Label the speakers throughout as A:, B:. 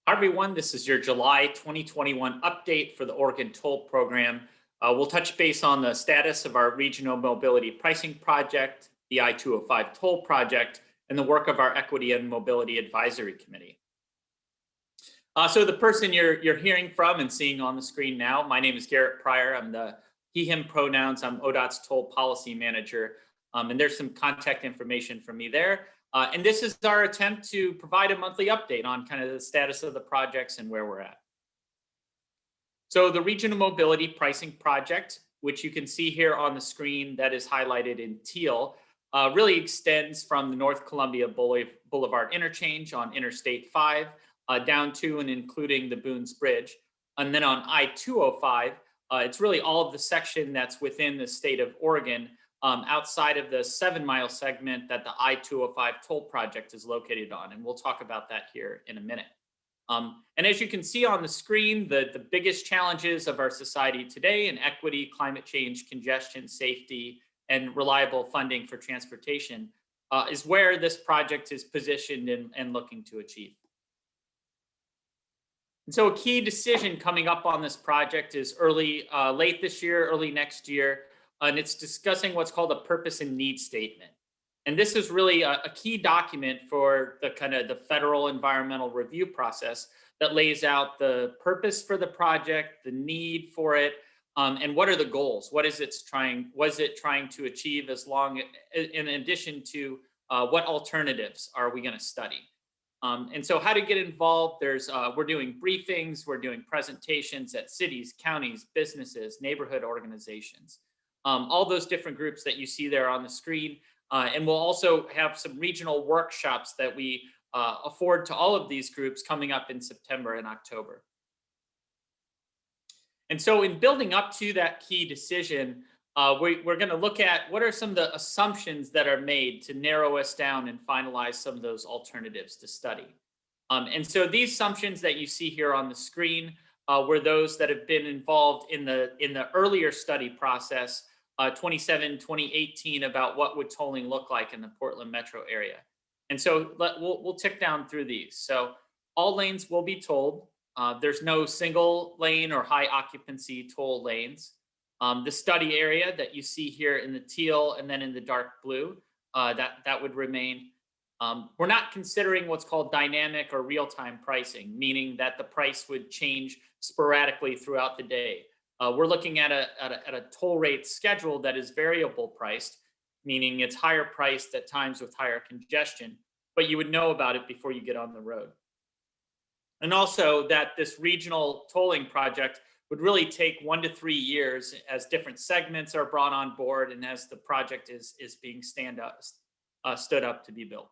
A: Hi, everyone. This is your July 2021 update for the Oregon Toll Program. We'll touch base on the status of our regional mobility pricing project, the I-205 toll project, and the work of our Equity and Mobility Advisory Committee. So the person you're hearing from and seeing on the screen now, my name is Garet Prior. I'm the he, him pronouns. I'm ODOT's toll policy manager. And there's some contact information from me there. And this is our attempt to provide a monthly update on kind of the status of the projects and where we're at. So the Regional Mobility Pricing Project, which you can see here on the screen that is highlighted in teal, really extends from the North Columbia Boulevard interchange on Interstate 5 down to and including the Boones Bridge. And then on I-205, it's really all of the section that's within the state of Oregon outside of the 7-mile segment that the I-205 toll project is located on. And we'll talk about that here in a minute. And as you can see on the screen, the biggest challenges of our society today in equity, climate change, congestion, safety, and reliable funding for transportation is where this project is positioned and looking to achieve. And so a key decision coming up on this project is late this year, early next year, and it's discussing what's called a purpose and need statement. And this is really a key document for the kind of the federal environmental review process that lays out the purpose for the project, the need for it, and what are the goals? What is it trying to achieve in addition to what alternatives are we going to study? And so how to get involved, we're doing briefings, we're doing presentations at cities, counties, businesses, neighborhood organizations, all those different groups that you see there on the screen. And we'll also have some regional workshops that we afford to all of these groups coming up in September and October. And so in building up to that key decision, we're going to look at what are some of the assumptions that are made to narrow us down and finalize some of those alternatives to study. And so these assumptions that you see here on the screen were those that have been involved in the earlier study process, 2018, about what would tolling look like in the Portland metro area. And so we'll tick down through these. So all lanes will be tolled. There's no single lane or high occupancy toll lanes. The study area that you see here in the teal and then in the dark blue, that would remain. We're not considering what's called dynamic or real-time pricing, meaning that the price would change sporadically throughout the day. We're looking at a toll rate schedule that is variable priced, meaning it's higher priced at times with higher congestion, but you would know about it before you get on the road. And also that this regional tolling project would really take 1 to 3 years as different segments are brought on board and as the project is being stood up to be built.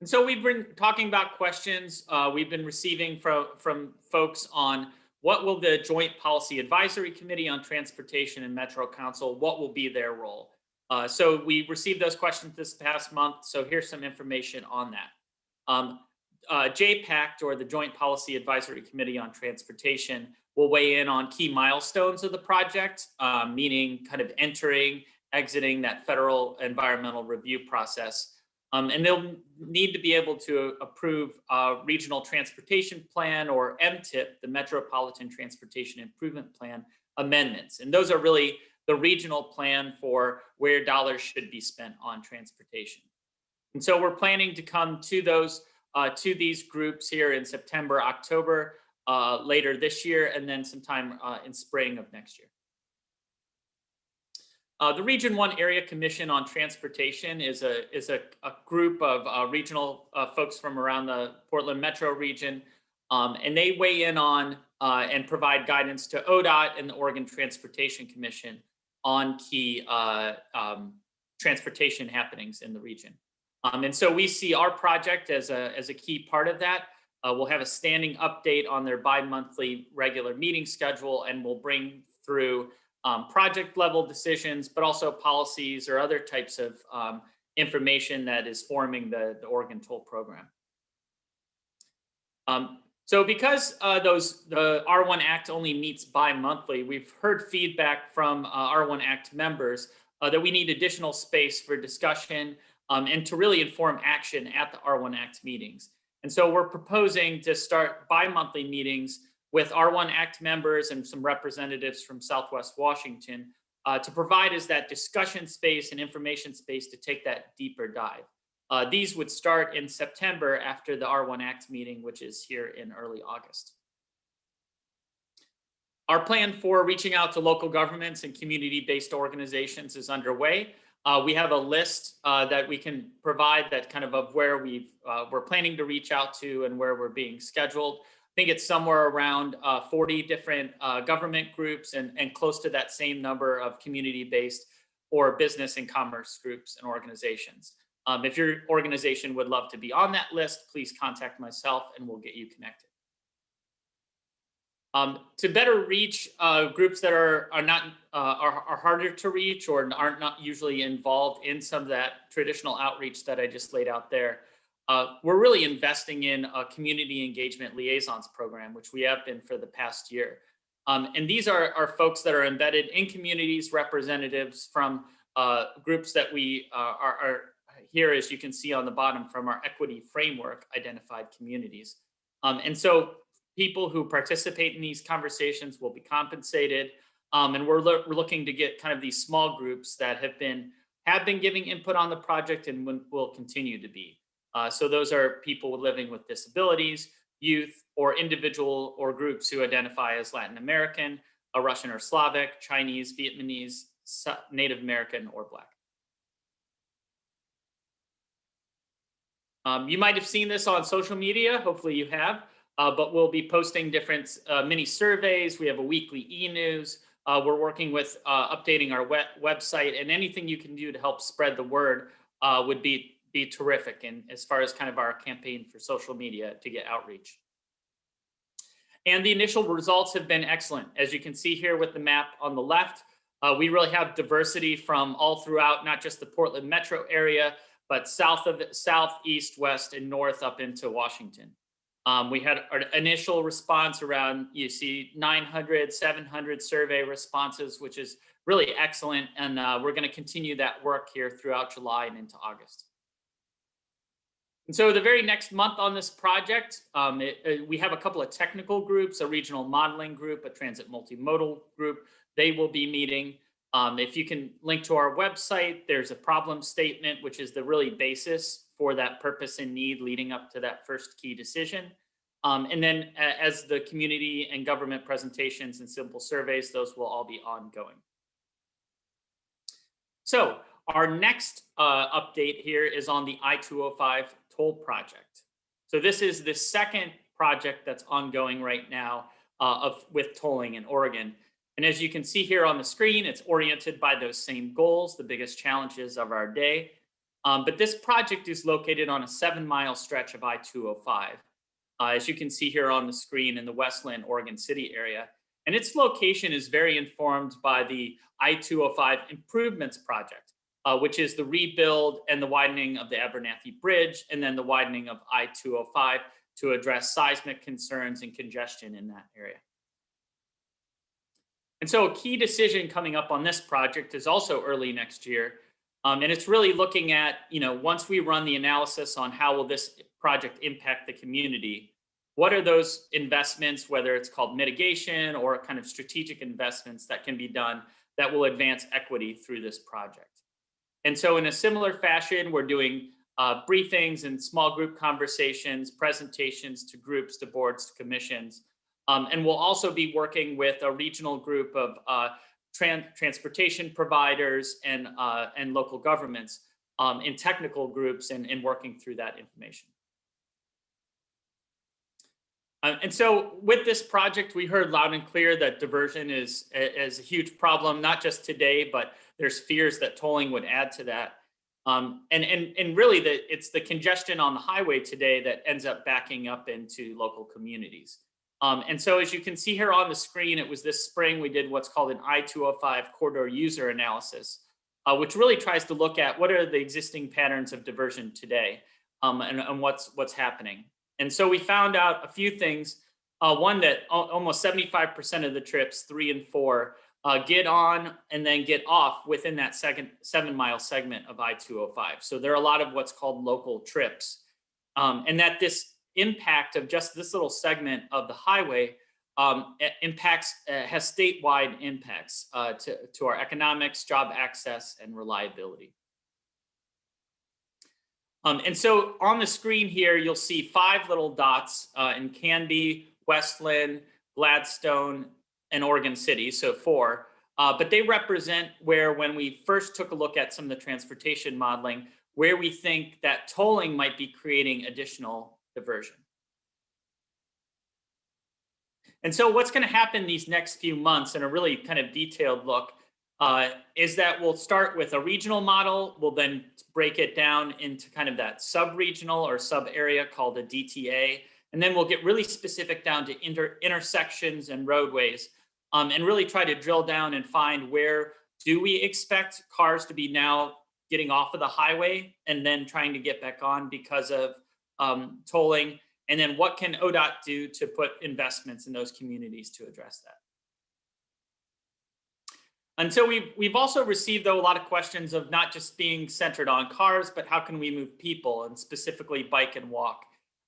A: And so we've been talking about questions we've been receiving from folks on what will the Joint Policy Advisory Committee on Transportation and Metro Council, what will be their role? So we received those questions this past month, so here's some information on that. JPACT, or the Joint Policy Advisory Committee on Transportation, will weigh in on key milestones of the project, meaning kind of entering, exiting that federal environmental review process. And they'll need to be able to approve Regional Transportation Plan, or MTIP, the Metropolitan Transportation Improvement Plan amendments. And those are really the regional plan for where dollars should be spent on transportation. And so we're planning to come to these groups here in September, October, later this year, and then sometime in spring of next year. The Region 1 Area Commission on Transportation is a group of regional folks from around the Portland metro region, and they weigh in on and provide guidance to ODOT and the Oregon Transportation Commission on key transportation happenings in the region. And so we see our project as a key part of that. We'll have a standing update on their bi-monthly regular meeting schedule, and we'll bring through project level decisions, but also policies or other types of information that is forming the Oregon Toll Program. So because the R1 Act only meets bi-monthly, we've heard feedback from R1 Act members that we need additional space for discussion and to really inform action at the R1 Act meetings. And so we're proposing to start bi-monthly meetings with R1 Act members and some representatives from Southwest Washington to provide us that discussion space and information space to take that deeper dive. These would start in September after the R1 Act meeting, which is here in early August. Our plan for reaching out to local governments and community-based organizations is underway. We have a list that we can provide that kind of where we're planning to reach out to and where we're being scheduled. I think it's somewhere around 40 different government groups and close to that same number of community-based or business and commerce groups and organizations. If your organization would love to be on that list, please contact myself and we'll get you connected. To better reach groups that are harder to reach or aren't not usually involved in some of that traditional outreach that I just laid out there, we're really investing in a community engagement liaisons program, which we have been for the past year. And these are folks that are embedded in communities, representatives from groups that we are here, as you can see on the bottom, from our equity framework identified communities. And so people who participate in these conversations will be compensated. And we're looking to get kind of these small groups that have been giving input on the project and will continue to be. So those are people living with disabilities, youth, or individual or groups who identify as Latin American, Russian or Slavic, Chinese, Vietnamese, Native American, or Black. You might have seen this on social media, hopefully you have, but we'll be posting different mini surveys. We have a weekly e-news. We're working with updating our website, and anything you can do to help spread the word would be terrific. And as far as kind of our campaign for social media to get outreach. And the initial results have been excellent. As you can see here with the map on the left, we really have diversity from all throughout, not just the Portland metro area, but south, east, west, and north up into Washington. We had our initial response around, you see 900, 700 survey responses, which is really excellent. And we're going to continue that work here throughout July and into August. And so the very next month on this project, we have a couple of technical groups, a regional modeling group, a transit multimodal group. They will be meeting. If you can link to our website, there's a problem statement, which is the really basis for that purpose and need leading up to that first key decision. And then as the community and government presentations and simple surveys, those will all be ongoing. So our next update here is on the I-205 toll project. So this is the second project that's ongoing right now with tolling in Oregon. And as you can see here on the screen, it's oriented by those same goals, the biggest challenges of our day. But this project is located on a 7-mile stretch of I-205, as you can see here on the screen in the Westland, Oregon City area. And its location is very informed by the I-205 Improvements Project, which is the rebuild and the widening of the Abernathy Bridge, and then the widening of I-205 to address seismic concerns and congestion in that area. And so a key decision coming up on this project is also early next year. And it's really looking at, once we run the analysis on how will this project impact the community, what are those investments, whether it's called mitigation or kind of strategic investments that can be done that will advance equity through this project. And so in a similar fashion, we're doing briefings and small group conversations, presentations to groups, to boards, to commissions. And we'll also be working with a regional group of transportation providers and local governments in technical groups and working through that information. And so with this project, we heard loud and clear that diversion is a huge problem, not just today, but there's fears that tolling would add to that. And really, it's the congestion on the highway today that ends up backing up into local communities. And so as you can see here on the screen, it was this spring we did what's called an I-205 corridor user analysis, which really tries to look at what are the existing patterns of diversion today and what's happening. And so we found out a few things. One, that almost 75% of the trips, 3 and 4, get on and then get off within that 7-mile segment of I-205. So there are a lot of what's called local trips. And that this impact of just this little segment of the highway has statewide impacts to our economics, job access, and reliability. And so on the screen here, you'll see 5 little dots in Canby, Westland, Gladstone, and Oregon City, so 4. But they represent where, when we first took a look at some of the transportation modeling, where we think that tolling might be creating additional diversion. And so what's going to happen these next few months, in a really kind of detailed look, is that we'll start with a regional model. We'll then break it down into kind of that sub-regional or sub-area called a DTA. And then we'll get really specific down to intersections and roadways, and really try to drill down and find where do we expect cars to be now getting off of the highway and then trying to get back on because of tolling. And then what can ODOT do to put investments in those communities to address that? And so we've also received, though, a lot of questions of not just being centered on cars, but how can we move people, and specifically bike and walk.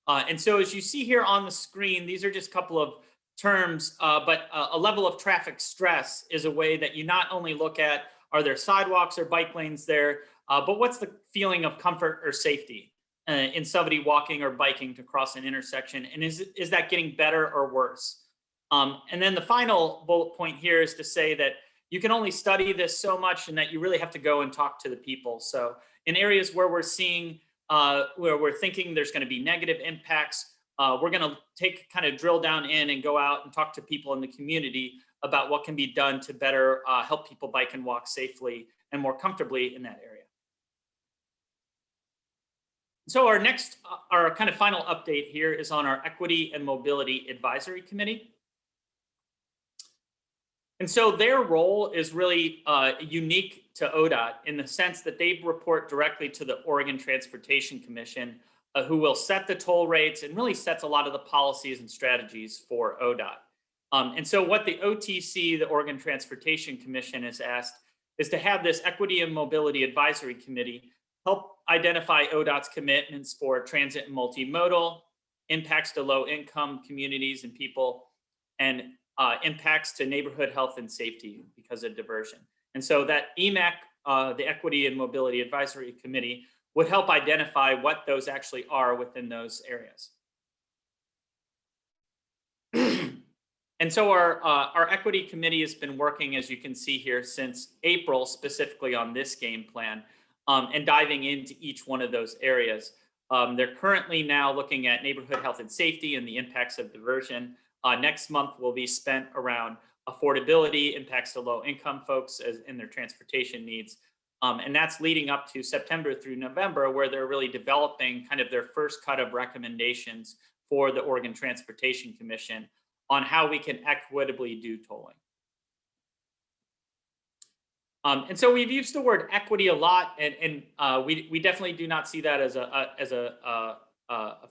A: And so as you see here on the screen, these are just a couple of terms, but a level of traffic stress is a way that you not only look at, are there sidewalks or bike lanes there, but what's the feeling of comfort or safety in somebody walking or biking to cross an intersection? And is that getting better or worse? And then the final bullet point here is to say that you can only study this so much, and that you really have to go and talk to the people. So in areas where we're seeing, where we're thinking there's going to be negative impacts, we're going to kind of drill down in and go out and talk to people in the community about what can be done to better help people bike and walk safely and more comfortably in that area. So our kind of final update here is on our Equity and Mobility Advisory Committee. And so their role is really unique to ODOT in the sense that they report directly to the Oregon Transportation Commission, who will set the toll rates and really sets a lot of the policies and strategies for ODOT. And so what the OTC, the Oregon Transportation Commission, has asked is to have this Equity and Mobility Advisory Committee help identify ODOT's commitments for transit and multimodal, impacts to low-income communities and people, and impacts to neighborhood health and safety because of diversion. And so that EMAC, the Equity and Mobility Advisory Committee, would help identify what those actually are within those areas. And so our equity committee has been working, as you can see here, since April, specifically on this game plan, and diving into each one of those areas. They're currently now looking at neighborhood health and safety and the impacts of diversion. Next month will be spent around affordability, impacts to low-income folks in their transportation needs. And that's leading up to September through November, where they're really developing kind of their first cut of recommendations for the Oregon Transportation Commission on how we can equitably do tolling. And so we've used the word equity a lot, and we definitely do not see that as a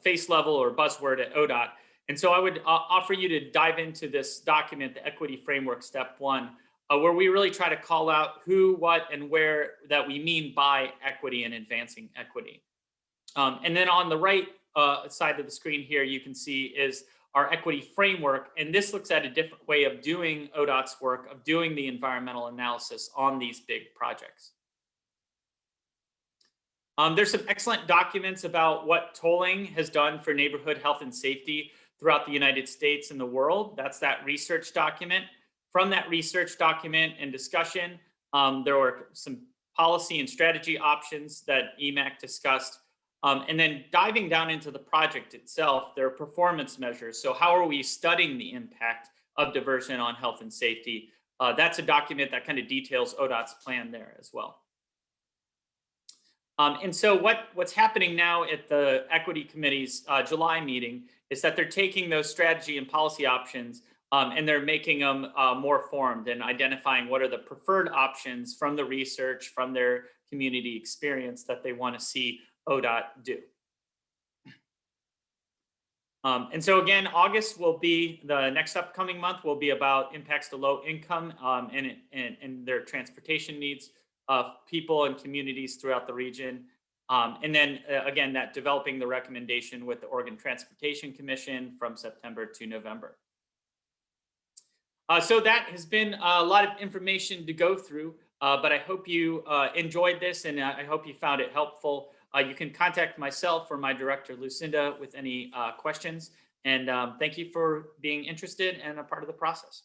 A: face level or buzzword at ODOT. And so I would offer you to dive into this document, the Equity Framework Step 1, where we really try to call out who, what, and where that we mean by equity and advancing equity. And then on the right side of the screen here, you can see is our equity framework. And this looks at a different way of doing ODOT's work, of doing the environmental analysis on these big projects. There's some excellent documents about what tolling has done for neighborhood health and safety throughout the United States and the world. That's that research document. From that research document and discussion, there were some policy and strategy options that EMAC discussed. And then diving down into the project itself, there are performance measures. So how are we studying the impact of diversion on health and safety? That's a document that kind of details ODOT's plan there as well. And so what's happening now at the Equity Committee's July meeting is that they're taking those strategy and policy options and they're making them more formed and identifying what are the preferred options from the research, from their community experience that they want to see ODOT do. And so again, August will be the next upcoming month will be about impacts to low income and their transportation needs of people and communities throughout the region. And then again, that developing the recommendation with the Oregon Transportation Commission from September to November. So that has been a lot of information to go through, but I hope you enjoyed this, and I hope you found it helpful. You can contact myself or my director, Lucinda, with any questions. And thank you for being interested and a part of the process.